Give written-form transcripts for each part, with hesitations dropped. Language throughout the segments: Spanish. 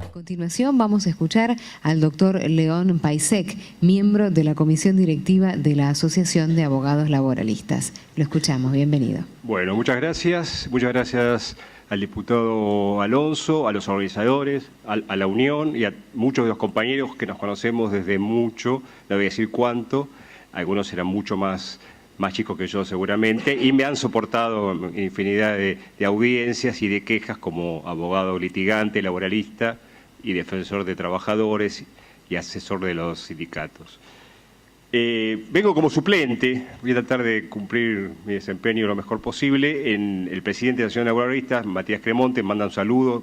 A continuación vamos a escuchar al doctor León Paisek, miembro de la Comisión Directiva de la Asociación de Abogados Laboralistas. Lo escuchamos, bienvenido. Bueno, muchas gracias al diputado Alonso, a los organizadores, a la Unión y a muchos de los compañeros que nos conocemos desde mucho, no voy a decir cuánto, algunos eran mucho más chicos que yo seguramente, y me han soportado infinidad de audiencias y de quejas como abogado litigante, laboralista y defensor de trabajadores y asesor de los sindicatos. Vengo como suplente, voy a tratar de cumplir mi desempeño lo mejor posible. El presidente de la Asociación de Laboralistas, Matías Cremonte, manda un saludo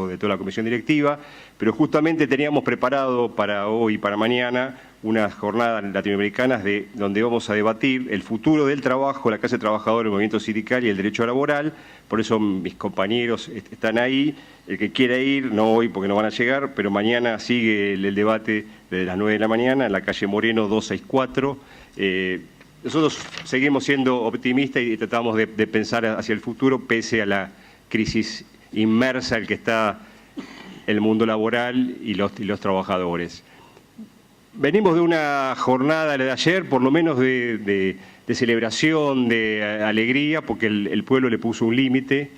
de toda la comisión directiva, pero justamente teníamos preparado para hoy y para mañana unas jornadas latinoamericanas donde vamos a debatir el futuro del trabajo, la clase trabajadora, el movimiento sindical y el derecho laboral. Por eso mis compañeros están ahí. El que quiera ir, no hoy porque no van a llegar, pero mañana sigue el debate desde las 9 de la mañana en la calle Moreno 264. Nosotros seguimos siendo optimistas y tratamos de pensar hacia el futuro pese a la crisis inmersa en que está el mundo laboral y los trabajadores. Venimos de una jornada de ayer, por lo menos de celebración, de alegría, porque el pueblo le puso un límite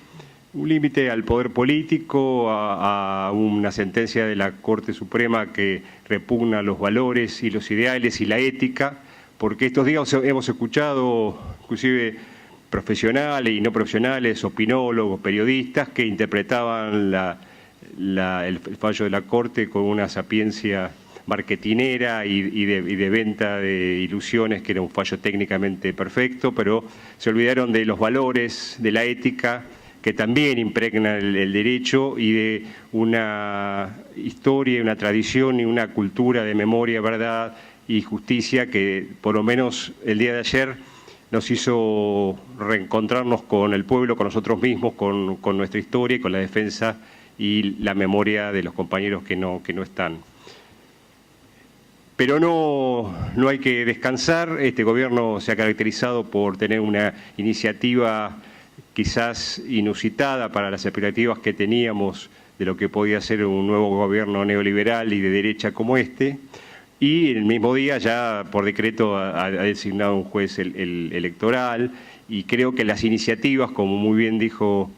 al poder político, a una sentencia de la Corte Suprema que repugna los valores y los ideales y la ética, porque estos días hemos escuchado inclusive profesionales y no profesionales, opinólogos, periodistas que interpretaban el fallo de la Corte con una sapiencia marketinera y de venta de ilusiones, que era un fallo técnicamente perfecto, pero se olvidaron de los valores, de la ética, que también impregna el derecho, y de una historia, una tradición y una cultura de memoria, verdad y justicia que por lo menos el día de ayer nos hizo reencontrarnos con el pueblo, con nosotros mismos, con nuestra historia y con la defensa y la memoria de los compañeros que no están. Pero no hay que descansar. Este gobierno se ha caracterizado por tener una iniciativa quizás inusitada para las expectativas que teníamos de lo que podía ser un nuevo gobierno neoliberal y de derecha como este, y el mismo día ya por decreto ha designado un juez electoral, y creo que las iniciativas, como muy bien dijo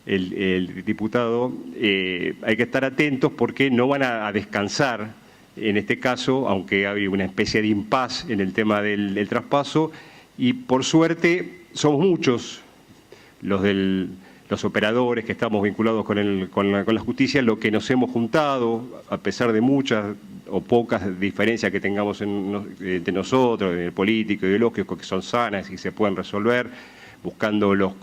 el diputado, hay que estar atentos porque no van a descansar en este caso, aunque hay una especie de impas en el tema del traspaso, y por suerte somos muchos los operadores que estamos vinculados con la justicia, lo que nos hemos juntado, a pesar de muchas o pocas diferencias que tengamos entre nosotros, en el político, ideológico, que son sanas y se pueden resolver, buscando los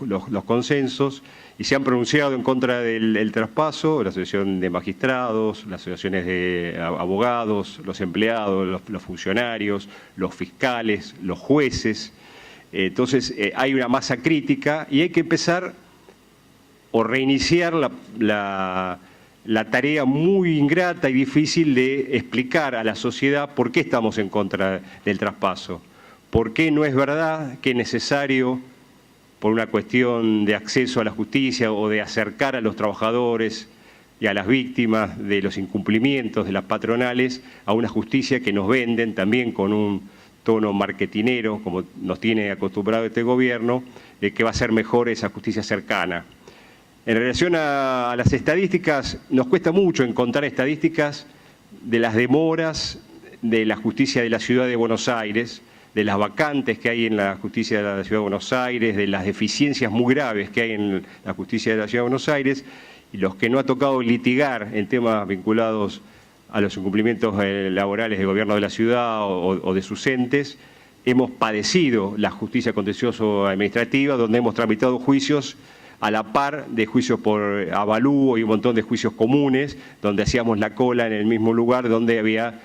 consensos, y se han pronunciado en contra del traspaso, la Asociación de Magistrados, las asociaciones de abogados, los empleados, los funcionarios, los fiscales, los jueces. Entonces hay una masa crítica y hay que empezar o reiniciar la tarea muy ingrata y difícil de explicar a la sociedad por qué estamos en contra del traspaso, por qué no es verdad, que es necesario, por una cuestión de acceso a la justicia o de acercar a los trabajadores y a las víctimas de los incumplimientos de las patronales a una justicia que nos venden también con un tono marketinero, como nos tiene acostumbrado este gobierno, de que va a ser mejor esa justicia cercana. En relación a las estadísticas, nos cuesta mucho encontrar estadísticas de las demoras de la justicia de la Ciudad de Buenos Aires, de las vacantes que hay en la justicia de la Ciudad de Buenos Aires, de las deficiencias muy graves que hay en la justicia de la Ciudad de Buenos Aires, y los que no ha tocado litigar en temas vinculados a los incumplimientos laborales del gobierno de la ciudad o de sus entes, hemos padecido la justicia contencioso-administrativa, donde hemos tramitado juicios a la par de juicios por avalúo y un montón de juicios comunes, donde hacíamos la cola en el mismo lugar, donde había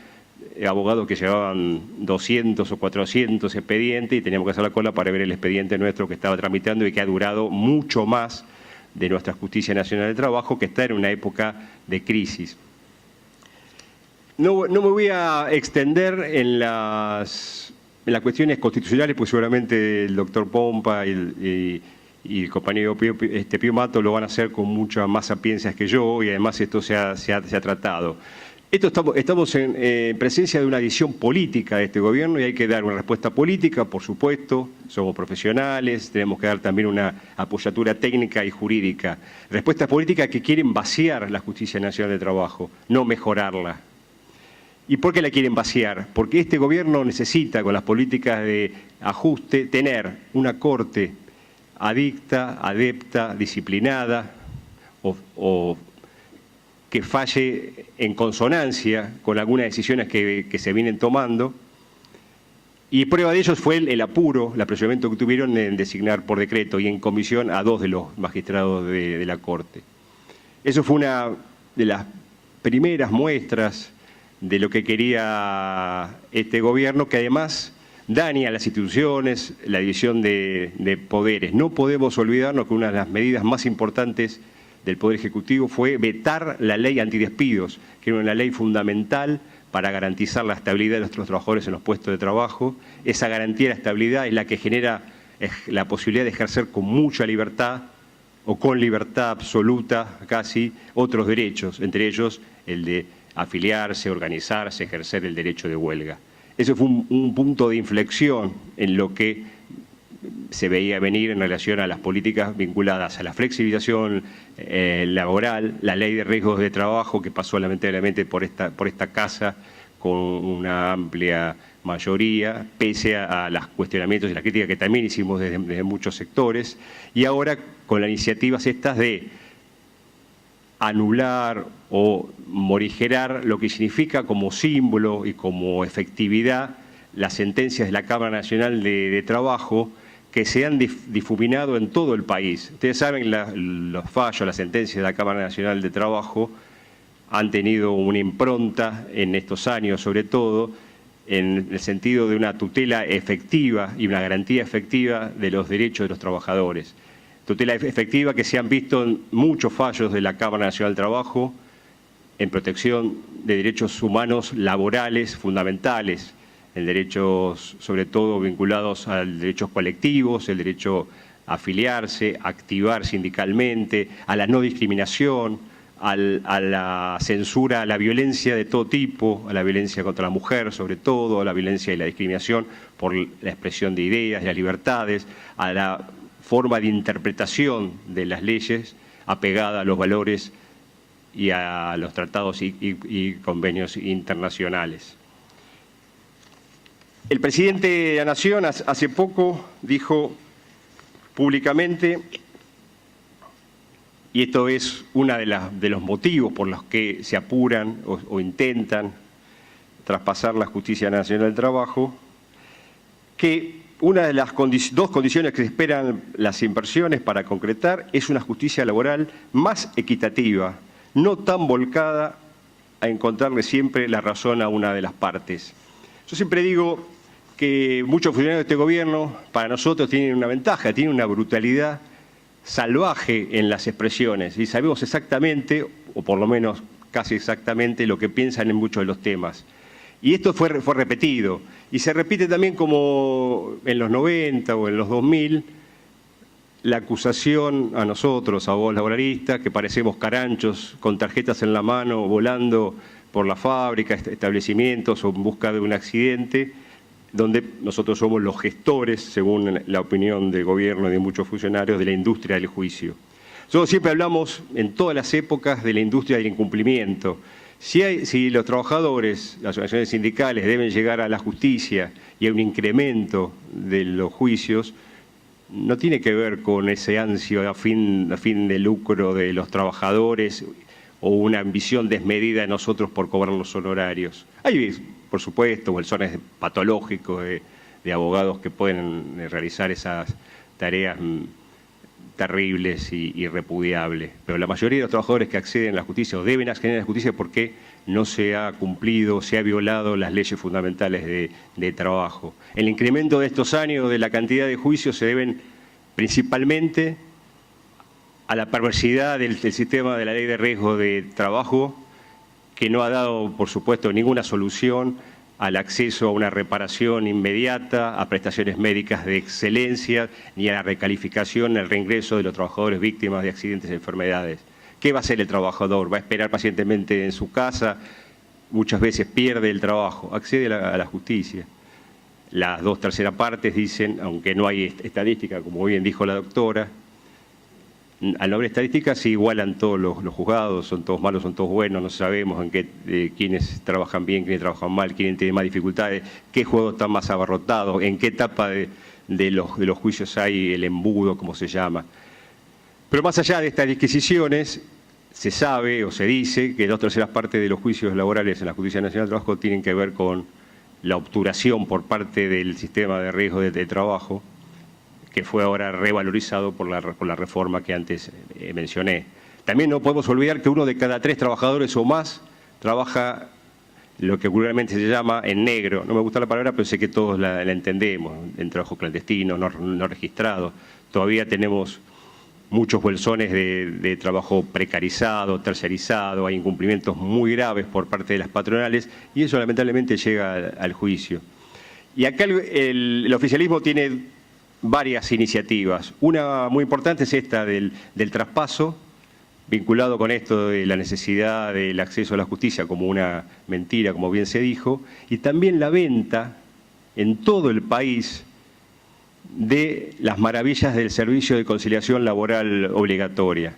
abogados que llevaban 200 o 400 expedientes y teníamos que hacer la cola para ver el expediente nuestro que estaba tramitando y que ha durado mucho más de nuestra Justicia Nacional del Trabajo, que está en una época de crisis. No me voy a extender en las cuestiones constitucionales, pues seguramente el doctor Pompa y y el compañero Pío Mato lo van a hacer con mucha más sapiencia que yo, y además esto se ha tratado. Estamos en presencia de una decisión política de este gobierno y hay que dar una respuesta política, por supuesto, somos profesionales, tenemos que dar también una apoyatura técnica y jurídica. Respuestas políticas que quieren vaciar la Justicia Nacional de Trabajo, no mejorarla. ¿Y por qué la quieren vaciar? Porque este gobierno necesita, con las políticas de ajuste, tener una corte adepta, disciplinada o que falle en consonancia con algunas decisiones que se vienen tomando. Y prueba de ello fue el apuro, el apresuramiento que tuvieron en designar por decreto y en comisión a 2 de los magistrados de la Corte. Eso fue una de las primeras muestras de lo que quería este gobierno, que además daña a las instituciones, la división de poderes. No podemos olvidarnos que una de las medidas más importantes del Poder Ejecutivo fue vetar la ley antidespidos, que era una ley fundamental para garantizar la estabilidad de nuestros trabajadores en los puestos de trabajo. Esa garantía de la estabilidad es la que genera la posibilidad de ejercer con mucha libertad o con libertad absoluta casi otros derechos, entre ellos el de afiliarse, organizarse, ejercer el derecho de huelga. Eso fue un punto de inflexión en lo que se veía venir en relación a las políticas vinculadas a la flexibilización laboral, la ley de riesgos de trabajo que pasó lamentablemente por esta casa con una amplia mayoría, pese a los cuestionamientos y las críticas que también hicimos desde muchos sectores, y ahora con las iniciativas estas de anular o morigerar lo que significa como símbolo y como efectividad las sentencias de la Cámara Nacional de Trabajo que se han difuminado en todo el país. Ustedes saben, los fallos, las sentencias de la Cámara Nacional de Trabajo han tenido una impronta en estos años, sobre todo, en el sentido de una tutela efectiva y una garantía efectiva de los derechos de los trabajadores. Tutela efectiva que se han visto en muchos fallos de la Cámara Nacional del Trabajo en protección de derechos humanos laborales fundamentales, en derechos sobre todo vinculados a derechos colectivos, el derecho a afiliarse, a activar sindicalmente, a la no discriminación, a la censura, a la violencia de todo tipo, a la violencia contra la mujer sobre todo, a la violencia y la discriminación por la expresión de ideas, de las libertades, a la forma de interpretación de las leyes apegada a los valores y a los tratados y convenios internacionales. El presidente de la Nación hace poco dijo públicamente, y esto es uno de los motivos por los que se apuran o intentan traspasar la Justicia Nacional del Trabajo, que una de las dos condiciones que se esperan las inversiones para concretar es una justicia laboral más equitativa, no tan volcada a encontrarle siempre la razón a una de las partes. Yo siempre digo que muchos funcionarios de este gobierno, para nosotros, tienen una ventaja, tienen una brutalidad salvaje en las expresiones y sabemos exactamente, o por lo menos casi exactamente, lo que piensan en muchos de los temas. Y esto fue repetido. Y se repite también como en los 90 o en los 2000, la acusación a nosotros, a vos laboralistas, que parecemos caranchos con tarjetas en la mano, volando por la fábrica, establecimientos o en busca de un accidente, donde nosotros somos los gestores, según la opinión del gobierno y de muchos funcionarios, de la industria del juicio. Nosotros siempre hablamos en todas las épocas de la industria del incumplimiento. Si los trabajadores, las organizaciones sindicales deben llegar a la justicia y a un incremento de los juicios, no tiene que ver con ese ansio a fin de lucro de los trabajadores o una ambición desmedida de nosotros por cobrar los honorarios. Hay, por supuesto, bolsones patológicos de abogados que pueden realizar esas tareas terribles y repudiables, pero la mayoría de los trabajadores que acceden a la justicia o deben acceder a la justicia porque no se ha cumplido, se ha violado las leyes fundamentales de trabajo. El incremento de estos años de la cantidad de juicios se deben principalmente a la perversidad del sistema de la ley de riesgo de trabajo, que no ha dado, por supuesto, ninguna solución al acceso a una reparación inmediata, a prestaciones médicas de excelencia, ni a la recalificación, el reingreso de los trabajadores víctimas de accidentes y enfermedades. ¿Qué va a hacer el trabajador? ¿Va a esperar pacientemente en su casa? Muchas veces pierde el trabajo, accede a la justicia. Las 2/3 partes dicen, aunque no hay estadística, como bien dijo la doctora, al no haber estadística se igualan todos los juzgados, son todos malos, son todos buenos, no sabemos en qué, quiénes trabajan bien, quiénes trabajan mal, quiénes tienen más dificultades, qué juegos están más abarrotados, en qué etapa de los juicios hay el embudo, como se llama. Pero más allá de estas disquisiciones, se sabe o se dice que 2/3 partes de los juicios laborales en la Justicia Nacional del Trabajo tienen que ver con la obturación por parte del sistema de riesgo de trabajo, que fue ahora revalorizado por la reforma que antes mencioné. También no podemos olvidar que 1 de cada 3 trabajadores o más trabaja lo que vulgarmente se llama en negro. No me gusta la palabra, pero sé que todos la entendemos, en trabajo clandestino, no registrado. Todavía tenemos muchos bolsones de trabajo precarizado, tercerizado, hay incumplimientos muy graves por parte de las patronales y eso lamentablemente llega al juicio. Y acá el oficialismo tiene varias iniciativas. Una muy importante es esta del traspaso, vinculado con esto de la necesidad del acceso a la justicia como una mentira, como bien se dijo, y también la venta en todo el país de las maravillas del servicio de conciliación laboral obligatoria.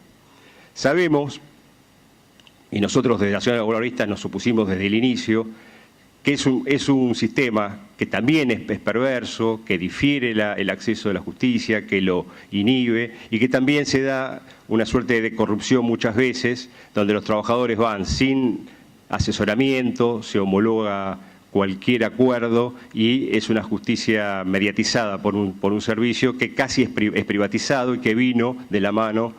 Sabemos, y nosotros desde la Nacional Laboralista nos opusimos desde el inicio, que es un sistema que también es perverso, que difiere el acceso a la justicia, que lo inhibe y que también se da una suerte de corrupción muchas veces, donde los trabajadores van sin asesoramiento, se homologa cualquier acuerdo y es una justicia mediatizada por un servicio que casi es privatizado y que vino de la mano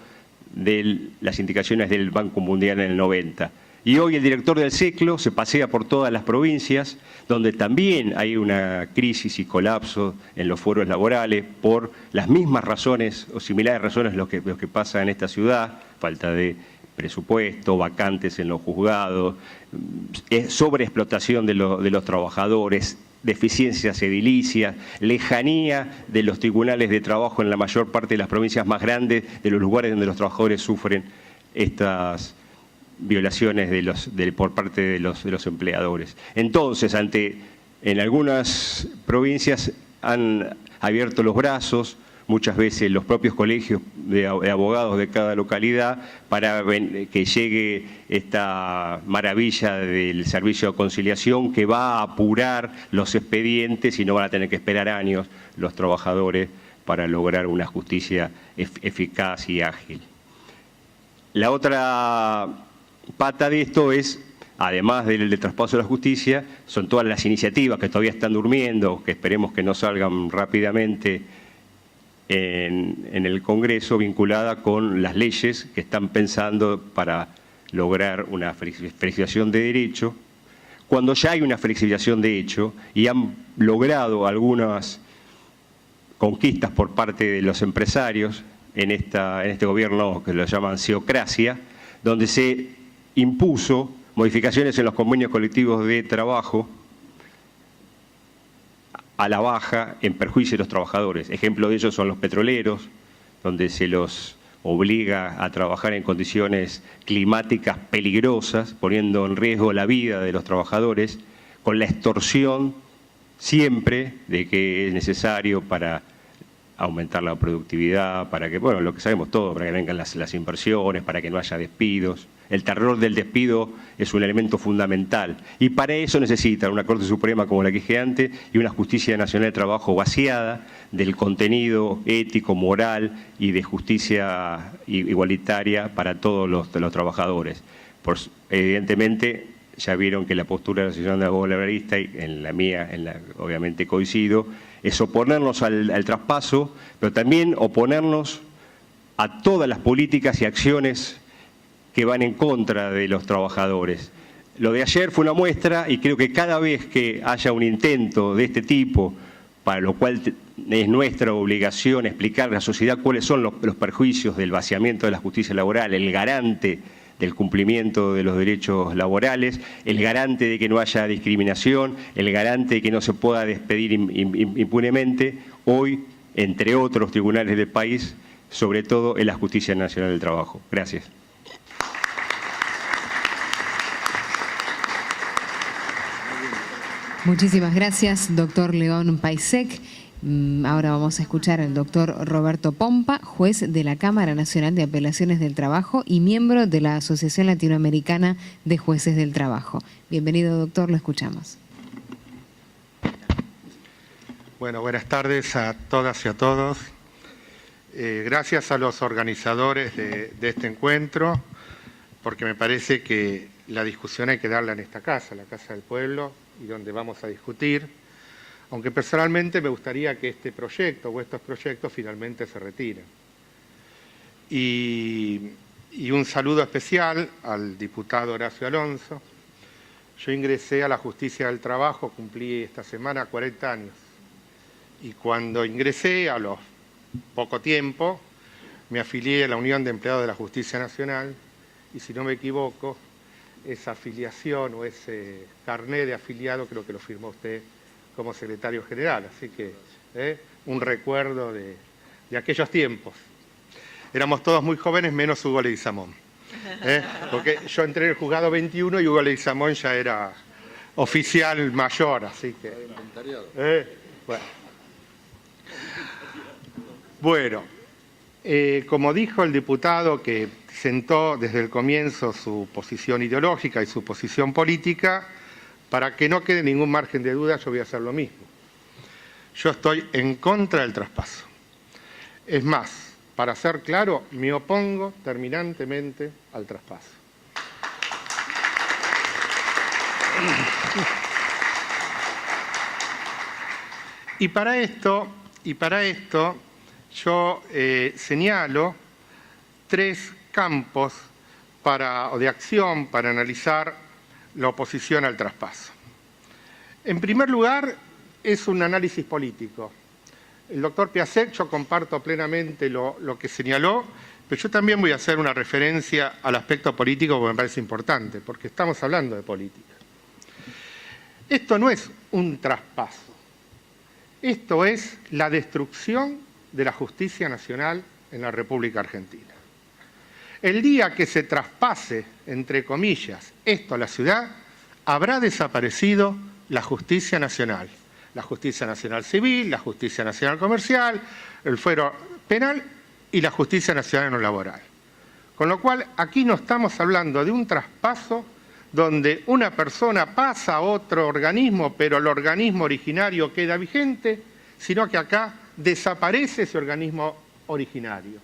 de las indicaciones del Banco Mundial en el 90. Y hoy el director del SECLO se pasea por todas las provincias, donde también hay una crisis y colapso en los fueros laborales por las mismas razones o similares razones lo que pasa en esta ciudad, falta de presupuesto, vacantes en los juzgados, sobreexplotación de los trabajadores, deficiencias edilicias, lejanía de los tribunales de trabajo en la mayor parte de las provincias más grandes, de los lugares donde los trabajadores sufren estas violaciones por parte de los empleadores. Entonces, en algunas provincias han abierto los brazos, muchas veces los propios colegios de abogados de cada localidad, para que llegue esta maravilla del servicio de conciliación que va a apurar los expedientes y no van a tener que esperar años los trabajadores para lograr una justicia eficaz y ágil. La otra pata de esto es, además del traspaso de la justicia, son todas las iniciativas que todavía están durmiendo, que esperemos que no salgan rápidamente en el Congreso, vinculada con las leyes que están pensando para lograr una flexibilización de derecho, cuando ya hay una flexibilización de hecho y han logrado algunas conquistas por parte de los empresarios en este gobierno que lo llaman ceocracia, donde se impuso modificaciones en los convenios colectivos de trabajo a la baja en perjuicio de los trabajadores. Ejemplo de ello son los petroleros, donde se los obliga a trabajar en condiciones climáticas peligrosas, poniendo en riesgo la vida de los trabajadores, con la extorsión siempre de que es necesario para aumentar la productividad, para que, bueno, lo que sabemos todos, para que vengan las inversiones, para que no haya despidos. El terror del despido es un elemento fundamental y para eso necesitan una Corte Suprema como la que dije antes y una Justicia Nacional de Trabajo vaciada del contenido ético, moral y de justicia igualitaria para todos los trabajadores. Evidentemente, ya vieron que la postura de la Asociación de Abogados Laboralistas, y en la mía, obviamente coincido, es oponernos al traspaso, pero también oponernos a todas las políticas y acciones que van en contra de los trabajadores. Lo de ayer fue una muestra y creo que cada vez que haya un intento de este tipo, para lo cual es nuestra obligación explicar a la sociedad cuáles son los perjuicios del vaciamiento de la justicia laboral, el garante del cumplimiento de los derechos laborales, el garante de que no haya discriminación, el garante de que no se pueda despedir impunemente, hoy, entre otros tribunales del país, sobre todo en la Justicia Nacional del Trabajo. Gracias. Muchísimas gracias, doctor León Paisek. Ahora vamos a escuchar al doctor Roberto Pompa, juez de la Cámara Nacional de Apelaciones del Trabajo y miembro de la Asociación Latinoamericana de Jueces del Trabajo. Bienvenido, doctor, lo escuchamos. Bueno, buenas tardes a todas y a todos. Gracias a los organizadores de este encuentro, porque me parece que la discusión hay que darla en esta casa, la Casa del Pueblo, y donde vamos a discutir, aunque personalmente me gustaría que este proyecto o estos proyectos finalmente se retiren. Y un saludo especial al diputado Horacio Alonso. Yo ingresé a la Justicia del Trabajo, cumplí esta semana 40 años, y cuando ingresé, a los poco tiempo, me afilié a la Unión de Empleados de la Justicia Nacional, y si no me equivoco, esa afiliación o ese carné de afiliado creo que lo firmó usted como secretario general, así que un recuerdo de aquellos tiempos. Éramos todos muy jóvenes, menos Hugo Leguizamón, porque yo entré en el juzgado 21 y Hugo Leguizamón ya era oficial mayor, así que... Bueno, como dijo el diputado que sentó desde el comienzo su posición ideológica y su posición política, para que no quede ningún margen de duda, yo voy a hacer lo mismo. Yo estoy en contra del traspaso. Es más, para ser claro, me opongo terminantemente al traspaso. Y para esto yo señalo 3 campos de acción para analizar la oposición al traspaso. En primer lugar, es un análisis político. El doctor Piasek, yo comparto plenamente lo que señaló, pero yo también voy a hacer una referencia al aspecto político porque me parece importante, porque estamos hablando de política. Esto no es un traspaso, esto es la destrucción de la justicia nacional en la República Argentina. El día que se traspase, entre comillas, esto a la ciudad, habrá desaparecido la justicia nacional civil, la justicia nacional comercial, el fuero penal y la justicia nacional no laboral. Con lo cual, aquí no estamos hablando de un traspaso donde una persona pasa a otro organismo, pero el organismo originario queda vigente, sino que acá desaparece ese organismo originario.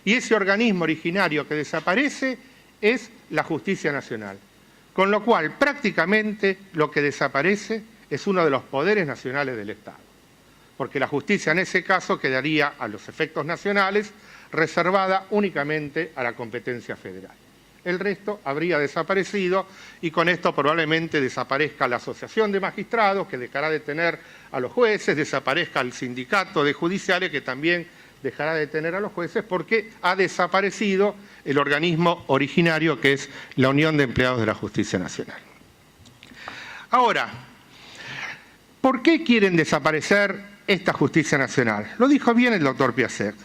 Y ese organismo originario que desaparece es la justicia nacional. Con lo cual, prácticamente lo que desaparece es uno de los poderes nacionales del Estado. Porque la justicia en ese caso quedaría a los efectos nacionales reservada únicamente a la competencia federal. El resto habría desaparecido y con esto probablemente desaparezca la asociación de magistrados que dejará de tener a los jueces, desaparezca el sindicato de judiciales que también dejará de tener a los jueces porque ha desaparecido el organismo originario que es la Unión de Empleados de la Justicia Nacional. Ahora, ¿por qué quieren desaparecer esta justicia nacional? Lo dijo bien el doctor Piasek.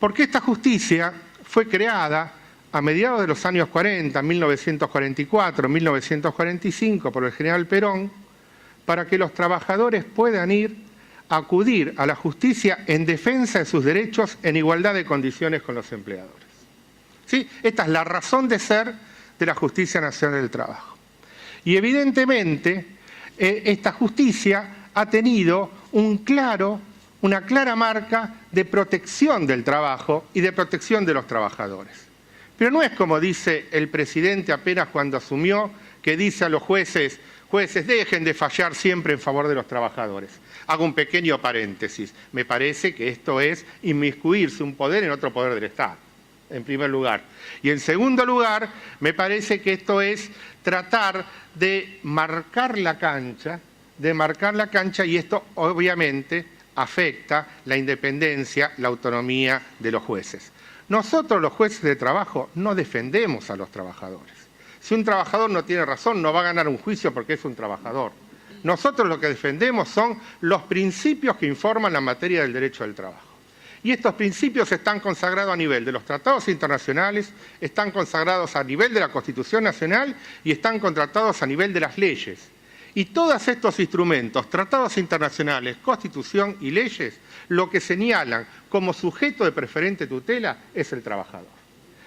Porque esta justicia fue creada a mediados de los años 40, 1944, 1945, por el general Perón, para que los trabajadores puedan acudir a la justicia en defensa de sus derechos en igualdad de condiciones con los empleadores. ¿Sí? Esta es la razón de ser de la Justicia Nacional del Trabajo. Y evidentemente, esta justicia ha tenido una clara marca de protección del trabajo y de protección de los trabajadores. Pero no es como dice el presidente apenas cuando asumió, que dice a los jueces, dejen de fallar siempre en favor de los trabajadores. Hago un pequeño paréntesis. Me parece que esto es inmiscuirse un poder en otro poder del Estado, en primer lugar. Y en segundo lugar, me parece que esto es tratar de marcar la cancha, y esto obviamente afecta la independencia, la autonomía de los jueces. Nosotros, los jueces de trabajo, no defendemos a los trabajadores. Si un trabajador no tiene razón, no va a ganar un juicio porque es un trabajador. Nosotros lo que defendemos son los principios que informan la materia del derecho del trabajo. Y estos principios están consagrados a nivel de los tratados internacionales, están consagrados a nivel de la Constitución Nacional y están contratados a nivel de las leyes. Y todos estos instrumentos, tratados internacionales, Constitución y leyes, lo que señalan como sujeto de preferente tutela es el trabajador.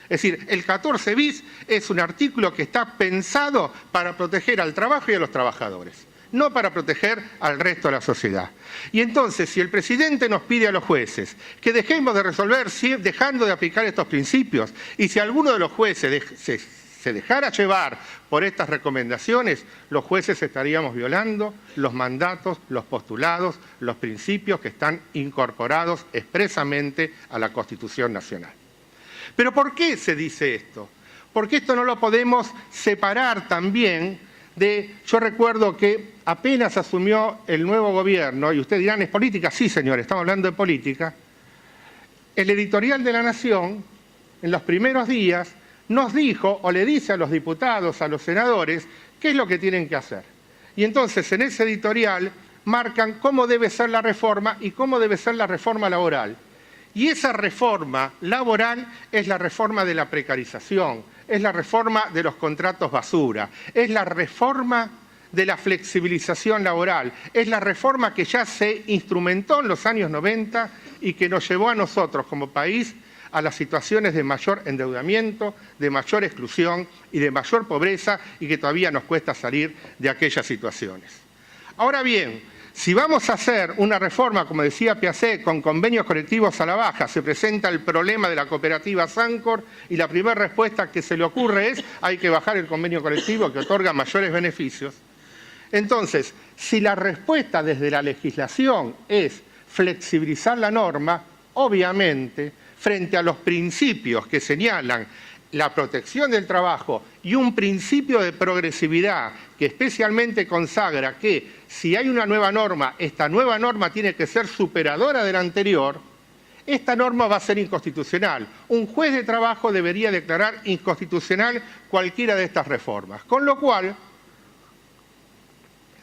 Es decir, el 14 bis es un artículo que está pensado para proteger al trabajo y a los trabajadores, no para proteger al resto de la sociedad. Y entonces, si el presidente nos pide a los jueces que dejemos de resolver dejando de aplicar estos principios, y si alguno de los jueces se dejara llevar por estas recomendaciones, los jueces estaríamos violando los mandatos, los postulados, los principios que están incorporados expresamente a la Constitución Nacional. ¿Pero por qué se dice esto? Porque esto no lo podemos separar también de... Yo recuerdo que apenas asumió el nuevo gobierno, y ustedes dirán, ¿es política? Sí, señores, estamos hablando de política. El editorial de La Nación, en los primeros días, nos dijo, o le dice a los diputados, a los senadores, qué es lo que tienen que hacer. Y entonces, en ese editorial, marcan cómo debe ser la reforma y cómo debe ser la reforma laboral. Y esa reforma laboral es la reforma de la precarización, es la reforma de los contratos basura, es la reforma de la flexibilización laboral, es la reforma que ya se instrumentó en los años 90 y que nos llevó a nosotros como país a las situaciones de mayor endeudamiento, de mayor exclusión y de mayor pobreza, y que todavía nos cuesta salir de aquellas situaciones. Ahora bien, si vamos a hacer una reforma, como decía Piaget, con convenios colectivos a la baja, se presenta el problema de la cooperativa Sancor y la primera respuesta que se le ocurre es hay que bajar el convenio colectivo que otorga mayores beneficios. Entonces, si la respuesta desde la legislación es flexibilizar la norma, obviamente, frente a los principios que señalan la protección del trabajo y un principio de progresividad que especialmente consagra que si hay una nueva norma, esta nueva norma tiene que ser superadora de la anterior, esta norma va a ser inconstitucional. Un juez de trabajo debería declarar inconstitucional cualquiera de estas reformas. Con lo cual,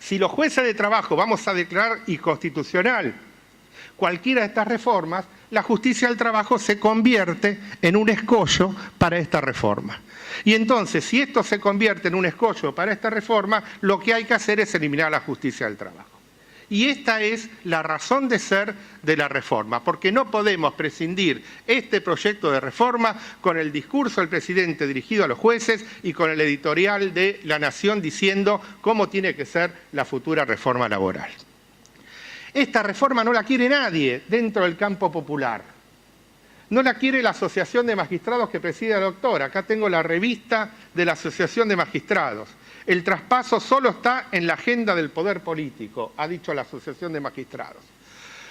si los jueces de trabajo vamos a declarar inconstitucional cualquiera de estas reformas, la justicia del trabajo se convierte en un escollo para esta reforma. Y entonces, si esto se convierte en un escollo para esta reforma, lo que hay que hacer es eliminar la justicia del trabajo. Y esta es la razón de ser de la reforma, porque no podemos prescindir este proyecto de reforma con el discurso del presidente dirigido a los jueces y con el editorial de La Nación diciendo cómo tiene que ser la futura reforma laboral. Esta reforma no la quiere nadie dentro del campo popular. No la quiere la Asociación de Magistrados que preside la doctora. Acá tengo la revista de la Asociación de Magistrados. El traspaso solo está en la agenda del poder político, ha dicho la Asociación de Magistrados.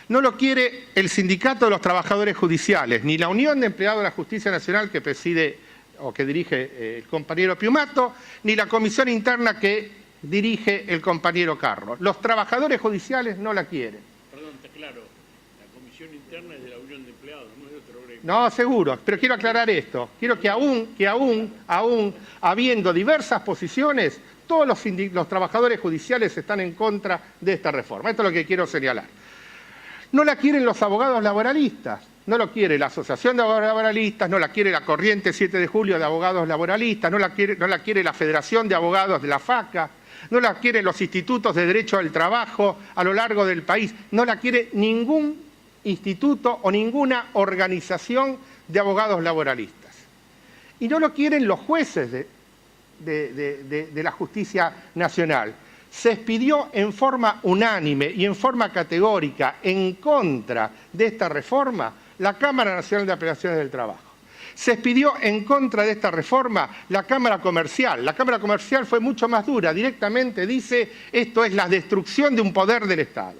No lo quiere el Sindicato de los Trabajadores Judiciales, ni la Unión de Empleados de la Justicia Nacional que preside o que dirige el compañero Piumato, ni la Comisión Interna que dirige el compañero Carlos. Los trabajadores judiciales no la quieren. Perdón, te aclaro, la comisión interna es de la Unión de Empleados, no es de otro gremio. No, seguro, pero quiero aclarar esto. Quiero que aún habiendo diversas posiciones, todos los trabajadores judiciales están en contra de esta reforma. Esto es lo que quiero señalar. No la quieren los abogados laboralistas, no lo quiere la Asociación de Abogados Laboralistas, no la quiere la Corriente 7 de Julio de Abogados Laboralistas, no la quiere la Federación de Abogados de la FACA, no la quieren los institutos de derecho al trabajo a lo largo del país, no la quiere ningún instituto o ninguna organización de abogados laboralistas. Y no lo quieren los jueces de la justicia nacional. Se expidió en forma unánime y en forma categórica en contra de esta reforma la Cámara Nacional de Apelaciones del Trabajo. Se expidió en contra de esta reforma la Cámara Comercial. La Cámara Comercial fue mucho más dura, directamente dice esto es la destrucción de un poder del Estado.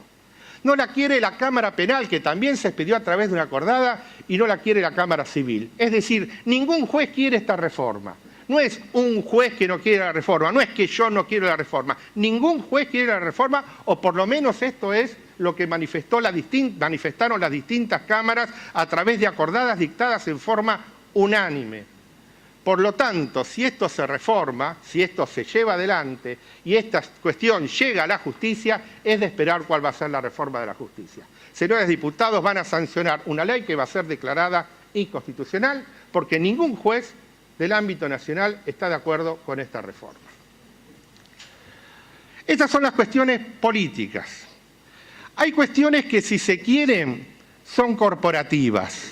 No la quiere la Cámara Penal, que también se expidió a través de una acordada, y no la quiere la Cámara Civil. Es decir, ningún juez quiere esta reforma. No es un juez que no quiere la reforma, no es que yo no quiero la reforma. Ningún juez quiere la reforma, o por lo menos esto es lo que manifestaron las distintas cámaras a través de acordadas dictadas en forma unánime. Por lo tanto, si esto se reforma, si esto se lleva adelante y esta cuestión llega a la justicia, es de esperar cuál va a ser la reforma de la justicia. Señores diputados, van a sancionar una ley que va a ser declarada inconstitucional porque ningún juez del ámbito nacional está de acuerdo con esta reforma. Estas son las cuestiones políticas. Hay cuestiones que, si se quieren, son corporativas.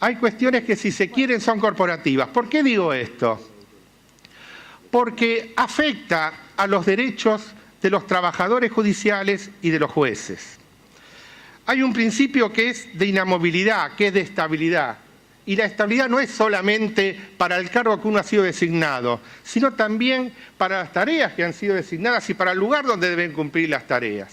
Hay cuestiones que, si se quieren, son corporativas. ¿Por qué digo esto? Porque afecta a los derechos de los trabajadores judiciales y de los jueces. Hay un principio que es de inamovilidad, que es de estabilidad. Y la estabilidad no es solamente para el cargo que uno ha sido designado, sino también para las tareas que han sido designadas y para el lugar donde deben cumplir las tareas.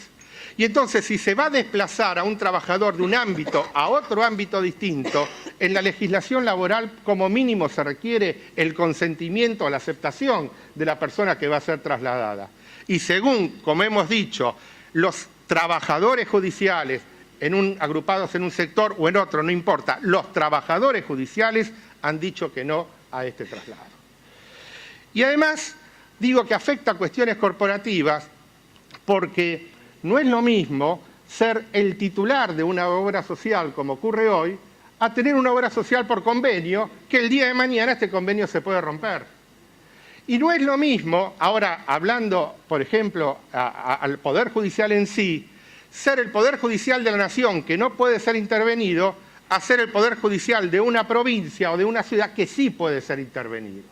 Y entonces, si se va a desplazar a un trabajador de un ámbito a otro ámbito distinto, en la legislación laboral como mínimo se requiere el consentimiento o la aceptación de la persona que va a ser trasladada. Y según, como hemos dicho, los trabajadores judiciales agrupados en un sector o en otro, no importa, los trabajadores judiciales han dicho que no a este traslado. Y además, digo que afecta a cuestiones corporativas porque no es lo mismo ser el titular de una obra social, como ocurre hoy, a tener una obra social por convenio, que el día de mañana este convenio se puede romper. Y no es lo mismo, ahora hablando, por ejemplo, al Poder Judicial en sí, ser el Poder Judicial de la Nación, que no puede ser intervenido, a ser el Poder Judicial de una provincia o de una ciudad que sí puede ser intervenido.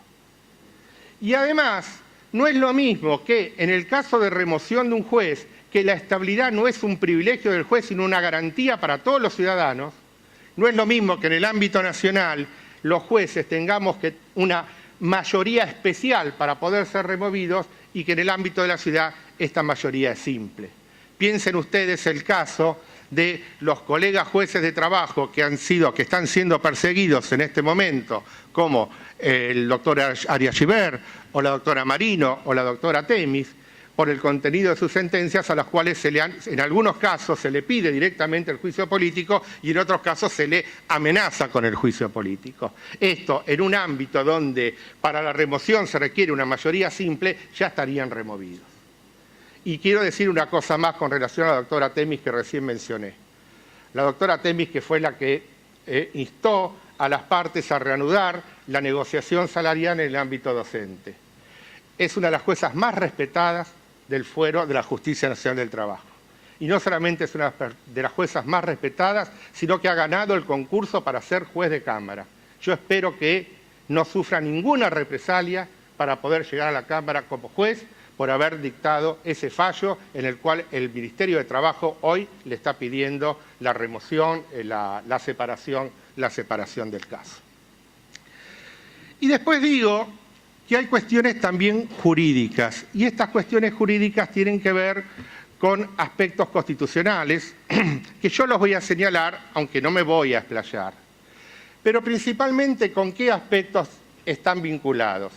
Y además, no es lo mismo que en el caso de remoción de un juez, que la estabilidad no es un privilegio del juez, sino una garantía para todos los ciudadanos. No es lo mismo que en el ámbito nacional los jueces tengamos una mayoría especial para poder ser removidos y que en el ámbito de la ciudad esta mayoría es simple. Piensen ustedes el caso de los colegas jueces de trabajo que están siendo perseguidos en este momento, como el doctor Arias Giver, o la doctora Marino, o la doctora Temis, por el contenido de sus sentencias, a las cuales en algunos casos se le pide directamente el juicio político y en otros casos se le amenaza con el juicio político. Esto en un ámbito donde para la remoción se requiere una mayoría simple, ya estarían removidos. Y quiero decir una cosa más con relación a la doctora Temis que recién mencioné. La doctora Temis, que fue la que instó a las partes a reanudar la negociación salarial en el ámbito docente. Es una de las juezas más respetadas del fuero de la Justicia Nacional del Trabajo. Y no solamente es una de las juezas más respetadas, sino que ha ganado el concurso para ser juez de Cámara. Yo espero que no sufra ninguna represalia para poder llegar a la Cámara como juez por haber dictado ese fallo en el cual el Ministerio de Trabajo hoy le está pidiendo la remoción, la separación del caso. Y después digo que hay cuestiones también jurídicas, y estas cuestiones jurídicas tienen que ver con aspectos constitucionales, que yo los voy a señalar, aunque no me voy a explayar. Pero principalmente, ¿con qué aspectos están vinculados?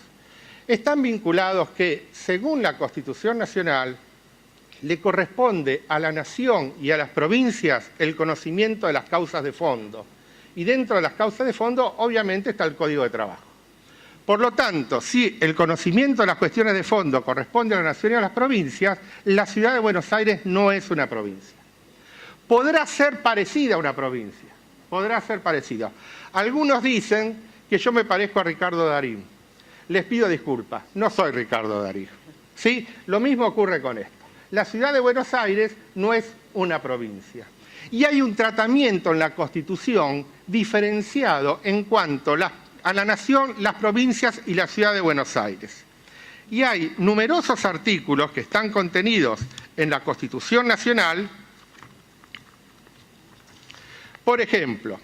Están vinculados que, según la Constitución Nacional, le corresponde a la Nación y a las provincias el conocimiento de las causas de fondo. Y dentro de las causas de fondo, obviamente, está el Código de Trabajo. Por lo tanto, si el conocimiento de las cuestiones de fondo corresponde a la Nación y a las provincias, la Ciudad de Buenos Aires no es una provincia. Podrá ser parecida a una provincia, podrá ser parecida. Algunos dicen que yo me parezco a Ricardo Darín. Les pido disculpas, no soy Ricardo Darín. ¿Sí? Lo mismo ocurre con esto. La Ciudad de Buenos Aires no es una provincia. Y hay un tratamiento en la Constitución diferenciado en cuanto a la Nación, las provincias y la Ciudad de Buenos Aires. Y hay numerosos artículos que están contenidos en la Constitución Nacional. Por ejemplo,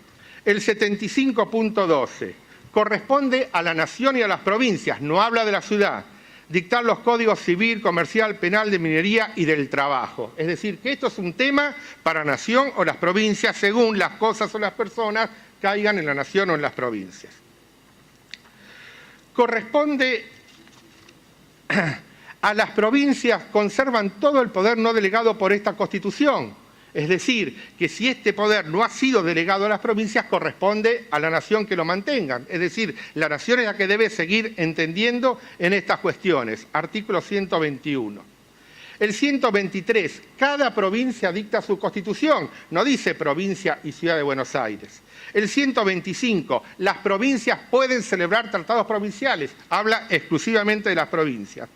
el 75.12 corresponde a la Nación y a las provincias, no habla de la ciudad, dictar los códigos civil, comercial, penal, de minería y del trabajo. Es decir, que esto es un tema para Nación o las provincias, según las cosas o las personas caigan en la Nación o en las provincias. corresponde a las provincias, conservan todo el poder no delegado por esta Constitución. Es decir, que si este poder no ha sido delegado a las provincias, corresponde a la nación que lo mantengan. Es decir, la nación es la que debe seguir entendiendo en estas cuestiones. Artículo 121. El 123. Cada provincia dicta su Constitución. No dice provincia y Ciudad de Buenos Aires. El 125. Las provincias pueden celebrar tratados provinciales. Habla exclusivamente de las provincias.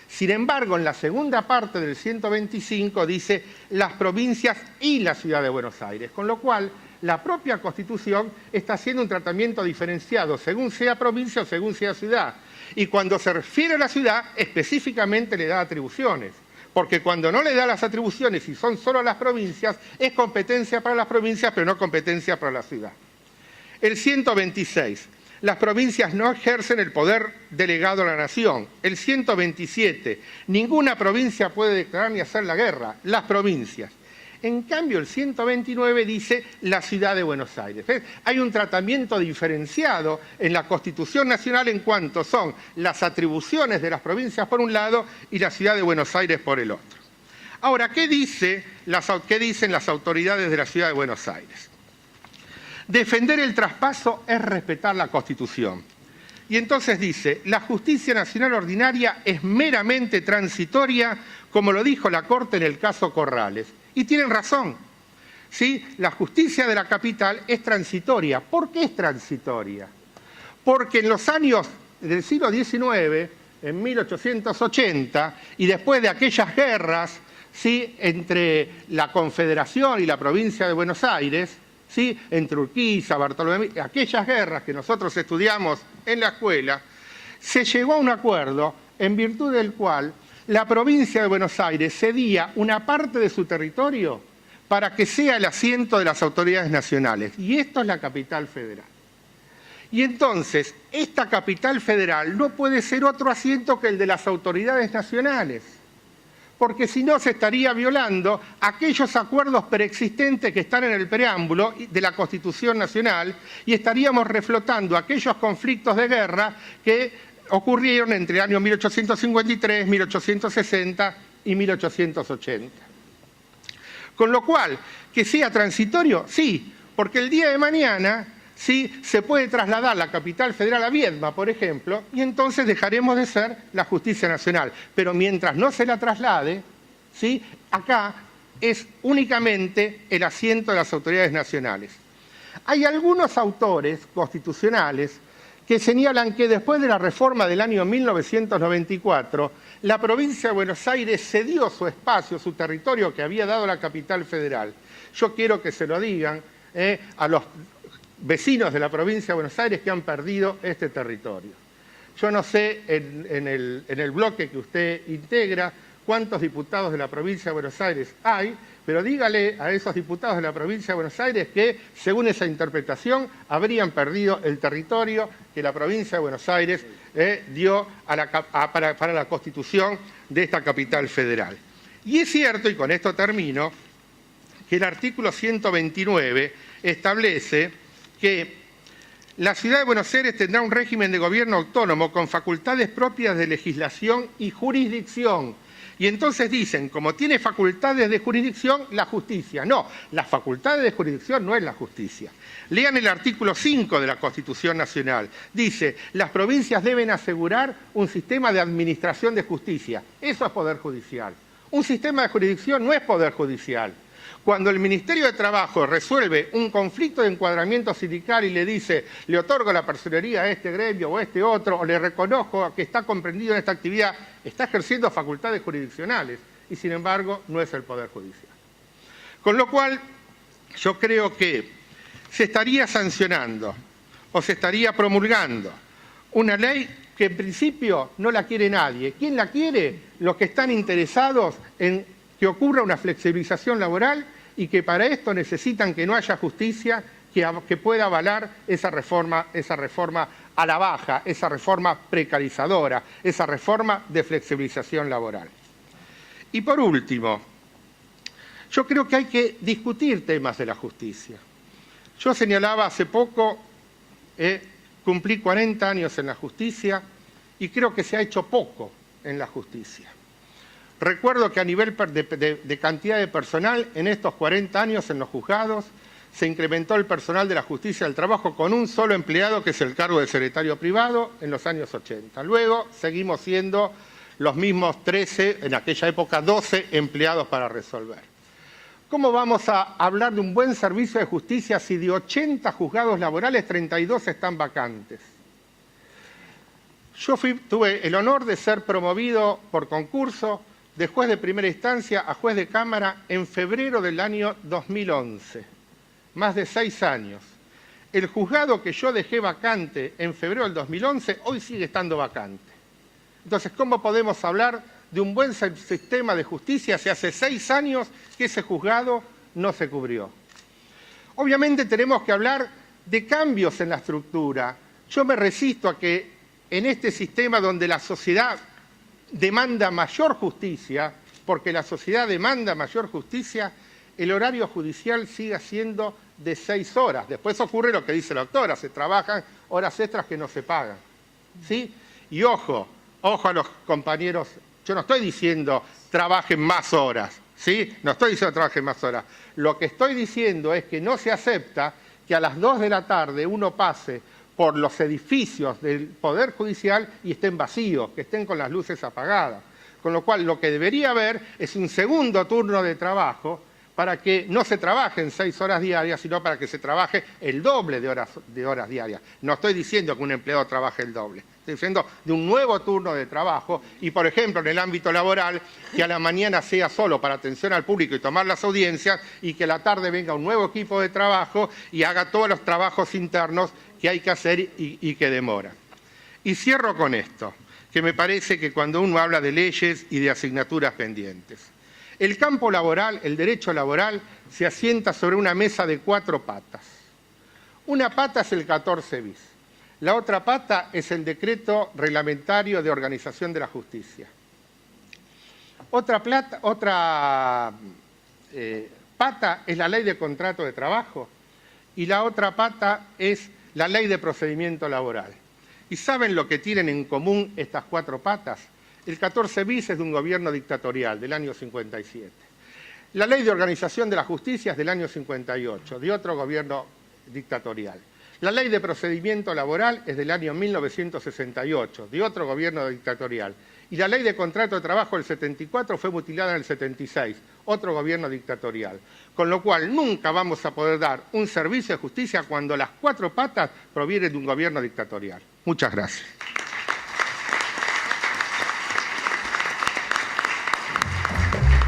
Sin embargo, en la segunda parte del 125 dice las provincias y la Ciudad de Buenos Aires, con lo cual la propia Constitución está haciendo un tratamiento diferenciado según sea provincia o según sea ciudad. Y cuando se refiere a la ciudad, específicamente le da atribuciones, porque cuando no le da las atribuciones y son solo las provincias, es competencia para las provincias, pero no competencia para la ciudad. El 126. Las provincias no ejercen el poder delegado a la nación. El 127. Ninguna provincia puede declarar ni hacer la guerra. Las provincias. En cambio, el 129 dice la Ciudad de Buenos Aires. ¿Ves? Hay un tratamiento diferenciado en la Constitución Nacional en cuanto son las atribuciones de las provincias por un lado y la Ciudad de Buenos Aires por el otro. Ahora, ¿qué dicen las autoridades de la Ciudad de Buenos Aires? Defender el traspaso es respetar la Constitución. Y entonces dice, la justicia nacional ordinaria es meramente transitoria, como lo dijo la Corte en el caso Corrales. Y tienen razón. ¿Sí? La justicia de la capital es transitoria. ¿Por qué es transitoria? Porque en los años del siglo XIX, en 1880, y después de aquellas guerras, ¿sí?, entre la Confederación y la provincia de Buenos Aires, ¿sí?, entre Urquiza, Bartolomé, aquellas guerras que nosotros estudiamos en la escuela, se llegó a un acuerdo en virtud del cual la provincia de Buenos Aires cedía una parte de su territorio para que sea el asiento de las autoridades nacionales. Y esto es la capital federal. Y entonces, esta capital federal no puede ser otro asiento que el de las autoridades nacionales, porque si no se estaría violando aquellos acuerdos preexistentes que están en el preámbulo de la Constitución Nacional y estaríamos reflotando aquellos conflictos de guerra que ocurrieron entre el año 1853, 1860 y 1880. Con lo cual, que sea transitorio, sí, porque el día de mañana sí se puede trasladar la capital federal a Viedma, por ejemplo, y entonces dejaremos de ser la justicia nacional. Pero mientras no se la traslade, ¿sí?, acá es únicamente el asiento de las autoridades nacionales. Hay algunos autores constitucionales que señalan que después de la reforma del año 1994, la provincia de Buenos Aires cedió su espacio, su territorio que había dado la capital federal. Yo quiero que se lo digan a los vecinos de la provincia de Buenos Aires que han perdido este territorio. Yo no sé en el bloque que usted integra cuántos diputados de la provincia de Buenos Aires hay, pero dígale a esos diputados de la provincia de Buenos Aires que, según esa interpretación, habrían perdido el territorio que la provincia de Buenos Aires dio para la constitución de esta capital federal. Y es cierto, y con esto termino, que el artículo 129 establece que la Ciudad de Buenos Aires tendrá un régimen de gobierno autónomo con facultades propias de legislación y jurisdicción. Y entonces dicen, como tiene facultades de jurisdicción, la justicia. No, las facultades de jurisdicción no es la justicia. Lean el artículo 5 de la Constitución Nacional. Dice, las provincias deben asegurar un sistema de administración de justicia. Eso es poder judicial. Un sistema de jurisdicción no es poder judicial. Cuando el Ministerio de Trabajo resuelve un conflicto de encuadramiento sindical y le dice, le otorgo la personería a este gremio o a este otro, o le reconozco que está comprendido en esta actividad, está ejerciendo facultades jurisdiccionales y, sin embargo, no es el Poder Judicial. Con lo cual, yo creo que se estaría sancionando o se estaría promulgando una ley que en principio no la quiere nadie. ¿Quién la quiere? Los que están interesados en que ocurra una flexibilización laboral y que para esto necesitan que no haya justicia que pueda avalar esa reforma a la baja, esa reforma precarizadora, esa reforma de flexibilización laboral. Y por último, yo creo que hay que discutir temas de la justicia. Yo señalaba hace poco cumplí 40 años en la justicia y creo que se ha hecho poco en la justicia. Recuerdo que a nivel de cantidad de personal, en estos 40 años en los juzgados, se incrementó el personal de la justicia del trabajo con un solo empleado, que es el cargo de secretario privado, en los años 80. Luego seguimos siendo los mismos 13, en aquella época 12 empleados para resolver. ¿Cómo vamos a hablar de un buen servicio de justicia si de 80 juzgados laborales, 32 están vacantes? Yo tuve el honor de ser promovido por concurso de juez de primera instancia a juez de cámara en febrero del año 2011, más de 6 años. El juzgado que yo dejé vacante en febrero del 2011, hoy sigue estando vacante. Entonces, ¿cómo podemos hablar de un buen sistema de justicia si hace 6 años que ese juzgado no se cubrió? Obviamente tenemos que hablar de cambios en la estructura. Yo me resisto a que en este sistema donde la sociedad demanda mayor justicia, porque la sociedad demanda mayor justicia, el horario judicial siga siendo de 6 horas. Después ocurre lo que dice la doctora, se trabajan horas extras que no se pagan, ¿sí? Y ojo a los compañeros, yo no estoy diciendo trabajen más horas, ¿sí? No estoy diciendo trabajen más horas. Lo que estoy diciendo es que no se acepta que a las 2 de la tarde uno pase por los edificios del Poder Judicial y estén vacíos, que estén con las luces apagadas. Con lo cual, lo que debería haber es un segundo turno de trabajo para que no se trabaje en 6 horas diarias, sino para que se trabaje el doble de horas diarias. No estoy diciendo que un empleado trabaje el doble, estoy diciendo de un nuevo turno de trabajo y, por ejemplo, en el ámbito laboral, que a la mañana sea solo para atención al público y tomar las audiencias y que a la tarde venga un nuevo equipo de trabajo y haga todos los trabajos internos que hay que hacer y que demoran. Y cierro con esto, que me parece que cuando uno habla de leyes y de asignaturas pendientes, el campo laboral, el derecho laboral, se asienta sobre una mesa de 4 patas. Una pata es el 14 bis, la otra pata es el decreto reglamentario de organización de la justicia. Otra pata es la ley de contrato de trabajo y la otra pata es la ley de procedimiento laboral. ¿Y saben lo que tienen en común estas 4 patas? El 14 bis es de un gobierno dictatorial del año 57. La ley de organización de la justicia es del año 58, de otro gobierno dictatorial. La ley de procedimiento laboral es del año 1968, de otro gobierno dictatorial. Y la ley de contrato de trabajo del 74 fue mutilada en el 76, otro gobierno dictatorial. Con lo cual, nunca vamos a poder dar un servicio de justicia cuando las 4 patas provienen de un gobierno dictatorial. Muchas gracias.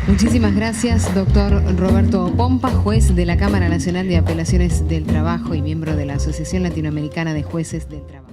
Muchísimas gracias, doctor Roberto Pompa, juez de la Cámara Nacional de Apelaciones del Trabajo y miembro de la Asociación Latinoamericana de Jueces del Trabajo.